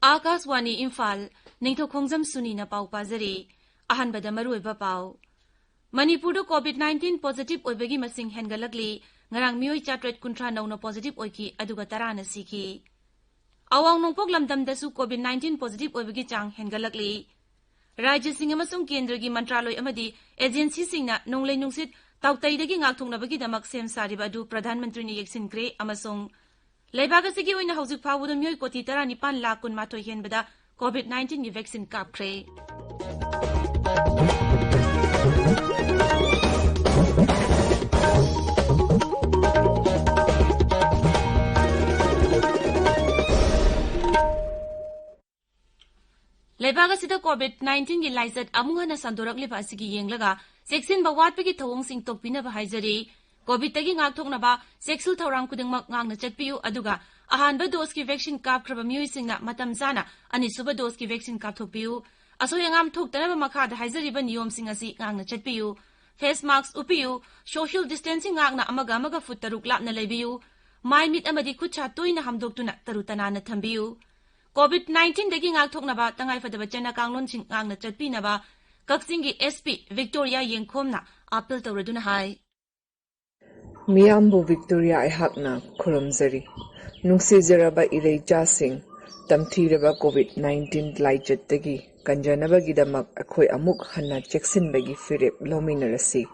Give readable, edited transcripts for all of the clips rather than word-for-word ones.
आकाशवाणी इम्फाल निंगथौखोंगजम सुनी न पाउ पाजरी अहनबदा मरुइबा पाउ मणिपुर कोविड-19 positive ओइबगी मसिंग हेनगलकली ngarang mioi chatret kuntra nauno positive oiki aduga tarana siki awang nongpok lamdam dasu covid-19 positive oibagi chang hengalakli rajya sing amasung kendra gi mantraloy amadi agency singna nonglei nungsit tawtaidagi ngakthongnabagi damak sem sariba adu pradhan mantri ni yeksin kre amasung leibaga sigi oina haujuk phawudo mioi koti 19 lakh kun mathoi henbada covid-19 gi vaccine kapkre Leibaga sida COVID-19 gi laizat amuhana sandorak leba asigi yenglaga seksin bawatpegi thawong sing tokpina ba haijari COVID tagi ngakthokna ba sexual thawrang kudingmak ngangna chatpiu aduga ahanba dose ki vaccine kapkraba mioi singna matam jana ani suba dose ki vaccine kapthokpiu asoyangam thoktana ba makha da haijari ba niyom sing asi ngangna chatpiu face mask upiu social distancing ngakna amaga foot taruk lapna leibiu mai mit amadi khucha toina hamdoktuna tarutana na thambiu COVID-19 dagi ngakthokna ba tangai fadaba chena kanglon sing ngangna chatpina ba kaksingi SP Victoria Yengkhomna appeal tawraduna hai Miyambu Victoria Ihakna Khurumzari Nungsijaraba Ireja Singh Tamthiraba COVID-19 laijat dagi kanjanaba gidamak akhoi amuk hanna checksin bagi firep lominarasi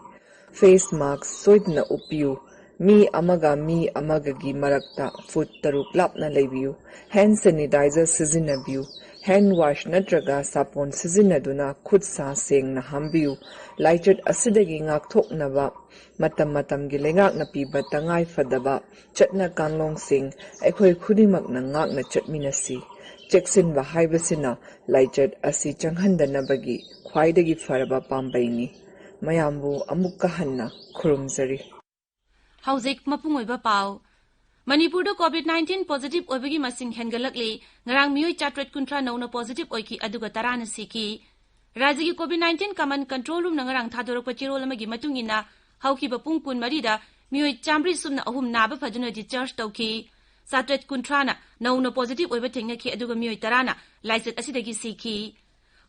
face mask soidna upiu mi amaga gi marakta foot taruk lapna leibiu hand sanitizer sizinabiu hand wash natraga sapon sizinaduna khud sa sengna hambiu laichat asidagi ngakthoknaba matam gi lengak na piba tangai fadaba chatna kanglong sing akhoi khudimak na ngakna chatminasi checksin ba haibasina laichat asi changhandanabagi khwaidagi faraba pambaini mayambu amukka hanna khurumzari Hauzik mapungoiba pau Manipur COVID-19 positive oibagi masing hengalakli ngarang mioi chatret kuntra nauno positive oiki aduga tarana siki Rajya COVID-19 command control room ngarang thadorok pachirol amagi matungina hauki ba pungkun marida mioi chamri sumna ahum naba phaduna discharge tawki satret kuntrana nauno positive oiba thengaki aduga mioi tarana license asidagi siki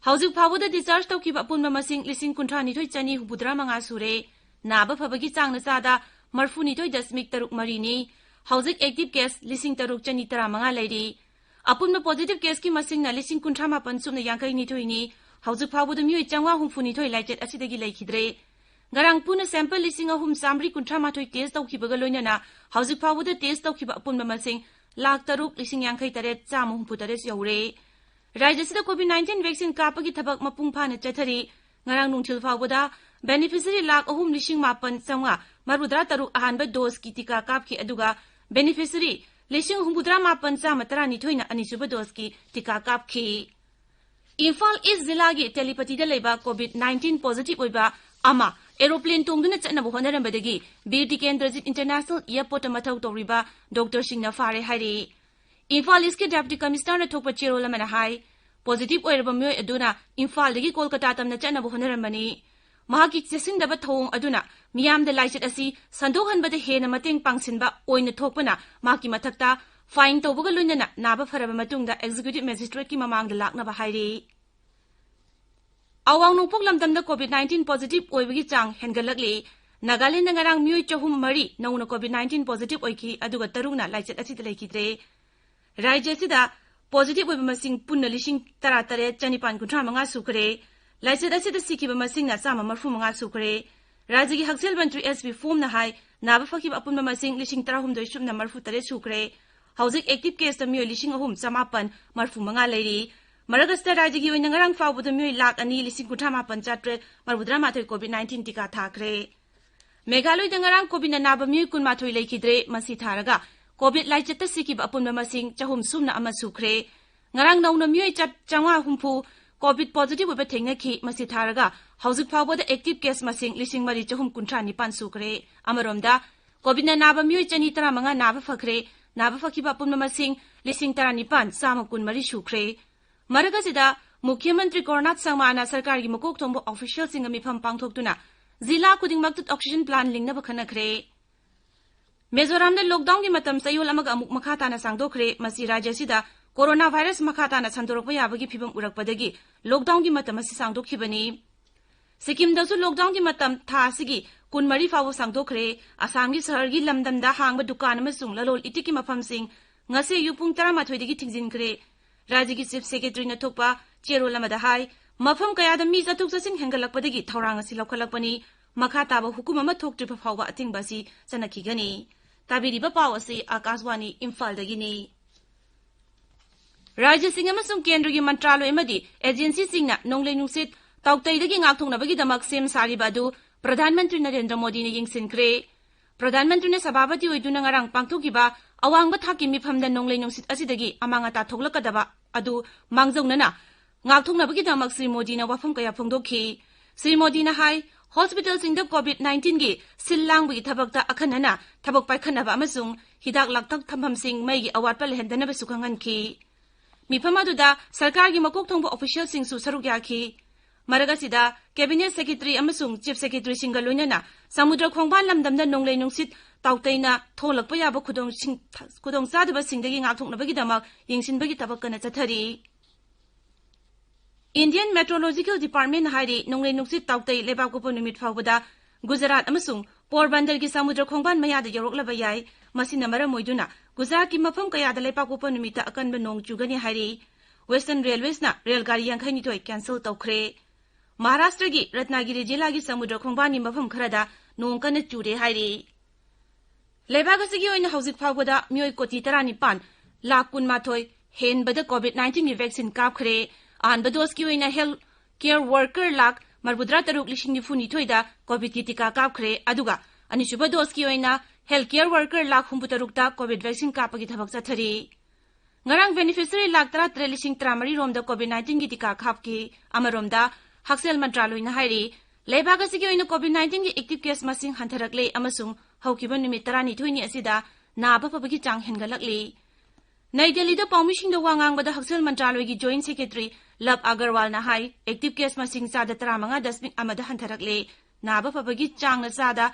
Hauzik phawuda discharge tawki ba punma masing lising kuntra ni thoi chani hubudra manga sure naba phabagi changna sada marfuni thoi dasmik taruk marini Hauzik active case lising taruk chani tara manga lairi apunma positive case ki masing na lising kuntrama pansumna yangkai ni thoi ni Hauzik phawuda mioi changwa humfuni thoi laichet asidagi laikhidre Garang puna sample lising ahum samri kuntrama thoi test tawkibaga loinana Hauzik phawuda test tawkiba apunma masing lakh taruk lising yangkai taret chama humputares yaure Rajya sida COVID-19 vaccine kapagi thabak mapung phana chathari ngarang nungthil phawuda beneficiary lakh ahum lising mapan changwa marudra taruk ahanba dose ki tika kapki aduga beneficiary lising humbudra mapan chama tarani thoina anisuba dose ki tika kapki Imphal East Zilla gi telepathy da leiba COVID-19 positive oiba ama aeroplane tongduna chanabu honarambadagi Bir Tikendrajit International Airport amathau toriba Dr. Singna Fare hari Imphal East ki Deputy Commissioner na thokpa cherola mana hai positive oiraba myoy aduna Imphal dagi Kolkata tamna chanabu honarambani mahaki chesindaba thong aduna miyamda laichet asi sandohanbada hena mateng pangsinba oina thokpana maki mathakta fine tawbaga loinana naba faraba matungda executive magistrate ki mamangda lakna ba hairi awang nongpok lamdamda COVID-19 positive oibagi chang hengalakli Nagaland ngarang mioi chahum mari nauna COVID-19 positive oiki aduga tarungna laichet asida laikidre Rajya sida positive oiba masing punna lising taratare chanipan kuntra manga sukre Laichet asida sikiba masing na sama marfu manga sukre Rajya gi haksel mantri SP form na hai naba fakib apunba masing lising tarahum doi sumna marfu tare sukre Hauzik active case ta mioi lising ahum samapan marfu manga lairi Maragasta Rajya gi oina ngarang fawbuda mioi lakh ani lising kuthama panchatre marbudra mathoi COVID-19 tika thakre Meghaloi da ngarang COVID na naba mioi kun mathoi laikidre masi tharaga COVID laichet ta sikiba apunba masing chahum sumna ama sukre ngarang nauna mioi chat changwa humpu COVID positive oiba thengaki masi tharaga hauzik phawboda active case masing lising mari chahum kuntra nipan sukre amaromda COVID na naba mioi chani tara manga naba fakhre naba fakhiba punma masing lising tara nipan sama kun mari sukre Maragasida Mukhyamantri Kornath Sangmana Sarkargi Makok Thongbo official singa mifam pangthoktuna Zila Kudingmaktut oxygen plant lingnaba khanakre Mizoramda lockdown gi matam sayol amaga amuk makhatana sangdokre masi rajyasida coronavirus makhatana sandorokpa yabagi phibam urakpadagi lockdown gi matam asi sangdokhibani Sikkim dasu lockdown gi matam tha asigi kunmari fawo sangdokre Assam gi sahar gi lamdamda hangba dukan amasung lalol itiki mafam sing ngase yupung 12 dagi thingjinkre Rajya gi chief secretary na thokpa chero lamada hai mafam kayada mi chatuk chasin hengalakpadagi thorang asi lokhalakpani makhataba hukum ama thoktripa fawba atingbasi chanakhigani Tabiriba Pawasi Akaswani Imphal Dagini Rajya Singh amasung Kendra gi Mantraloy amadi agency singna nonglei nungsit tawtai dagi ngakthongnabagi damak sem sariba adu Pradhan Mantri Narendra Modi na yingsinkre Pradhan Mantri na sababati oiduna ngarang pangthokiba awangba thaki mifamda nonglei nungsit asidagi amangata thoglakadaba adu mangjongnana ngakthongnabagi damak Sri Modi na wafam kaya phongdokhi Sri Modi na hai Hospital sing the COVID-19 gi sillang bi thabakta akhanana thabak paikhanaba amasung hidak laktak thamham sing mai gi awat pal hendana ba sukhangan ki mifamaduda sarkar gi makok thongba official sing su saruk yakhi maragasida cabinet secretary amasung chief secretary singa loinana samudra khongban lamdamda nonglei nungsit tawtaina tholakpa yaba khudong sadaba singdagi ngakthoknabagi damak yingsinbagi tabak kana chathari Indian Meteorological Department hari nonglei nungsit tawtai lebak ko numit fawbada Gujarat amasung Porbandar gi samudra khongban mayada yoroklaba yai masina maram moiduna Gujarat ki mafam kayada lebak ko numita akanba nong chugani hari Western Railways na railgari yangkhaini toy cancel tawkhre Maharashtra gi Ratnagiri jila gi samudra khongban ni mafam kharada nong kana chure hari lebak asigi oina hauzik fawbada myoi koti 19 lakh kun mathoi hen bada COVID-19 gi vaccine kapkhre Anba dos ki oina health care worker lak marbudra taruk lishing ni funi thoida covid ki tika kapkhre aduga ani suba dos ki oina health care worker lak humputaruk ta covid vaccine kapagi thabak chathari ngarang beneficiary lak tara lishing tramari romda covid 19 ki tika khapki amaromda haksel mantraloi na hairi leibaga sigi oina covid 19 ki active case masing hantharakle amasung haukiba numit tarani thoini asida naba pabagi chang hengalakle Nai Delhi da pawmishing da wangang bada haksel mantraloi gi joint secretary Lab Agarwal na hai active case masing sada 3.10 amada hantharakle naba pabagi chang na sada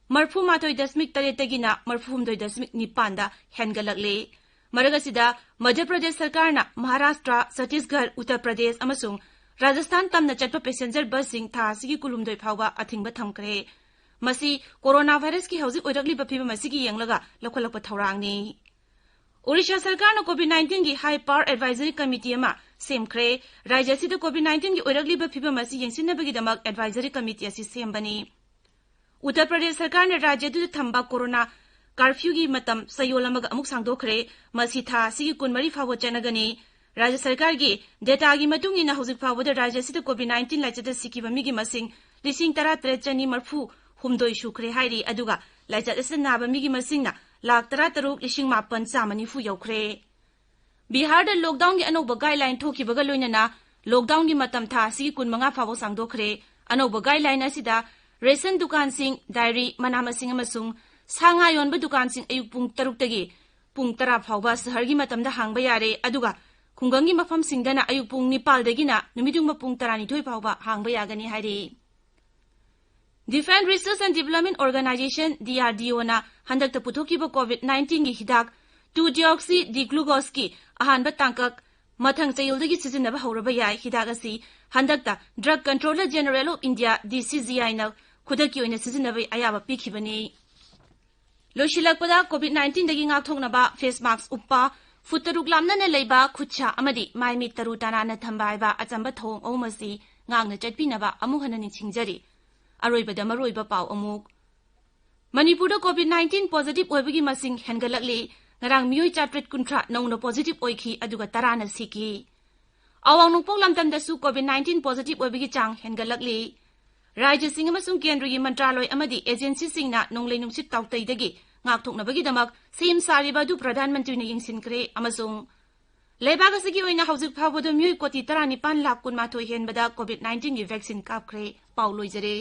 marfu matoi 10 tagina marfu 9 da hengalakle maragasida Madhya Pradesh sarkar na Maharashtra Chhattisgarh Uttar Pradesh amasung Rajasthan tamna chatpa passenger bus sing tha sigi kulumdoi phawba athingba thamkre masi coronavirus ki hauji oirakli baphiba masigi yenglaga lokholakpa thorangni Odisha sarkar na COVID-19 gi high power advisory committee ama semkhre rajya sida COVID-19 gi oirakli baphiba masi yengsinabagi damak advisory committee asi sembani Uttar Pradesh sarkar na rajya du thamba corona curfew gi matam sayolamaga amuk sangdokhre masi tha sigi kunmari fawo chanagani rajya sarkar gi data gi matung ina hauzik fawo da rajya sida COVID-19 laichata sikiba migi masing lising 13 marfu humdoi shukre hairi aduga laichata sanaba migi masing na Lak taruk lishing mapan samani fu yaukre. Bihar da lockdown gi anoba guideline thoki baga loinana lockdown gi matam tha sigi kun manga fawo sangdokre anoba guideline asida ration dukan sing dairy manama sing amasung sanga yonba dukan sing ayuk pung 3 tagi pung 10 phawba sahar gi matam da hangba yare aduga khungang gi mafam singdana ayuk pung 9 dagina numidung ma pung 12 phawba hangba yagani hari Defense Research and Development Organization DRDO na handakta puthokiba COVID-19 gi hidak 2-deoxy-D-glucose ki ahanba tangkak mathang chayildagi sizinaba hauraba yai hidak asi handakta Drug Controller General of India DCGI na khudaki oina sizinaba ayaba pikhibani Loshilakpada COVID-19 dagi ngakthoknaba face mask uppa futaruk lamna na leiba khucha amadi maimi taru tanana thambaiba achamba thong omasi ngangna chatpinaba amuhana ningchingjari Aroibada maroiba paw amuk Manipur da COVID-19 positive oibagi masing hengalakli ngarang miyoi chatret kuntra nongno positive oikhi aduga tarana siki awang nungpok lamtam da su COVID-19 positive oibagi chang hengalakli Rajya Singh amasung Kendra gi Mantraloy amadi agency singna nonglei nungsit tawtai dagi ngakthoknabagi damak sem sariba du Pradhan Mantri na yingsinkre amasung Leibaga sigi oina hauzik phawbodo miyoi koti 19 lakh kun mathoi henbada COVID-19 gi vaccine kapkhre pauloi jare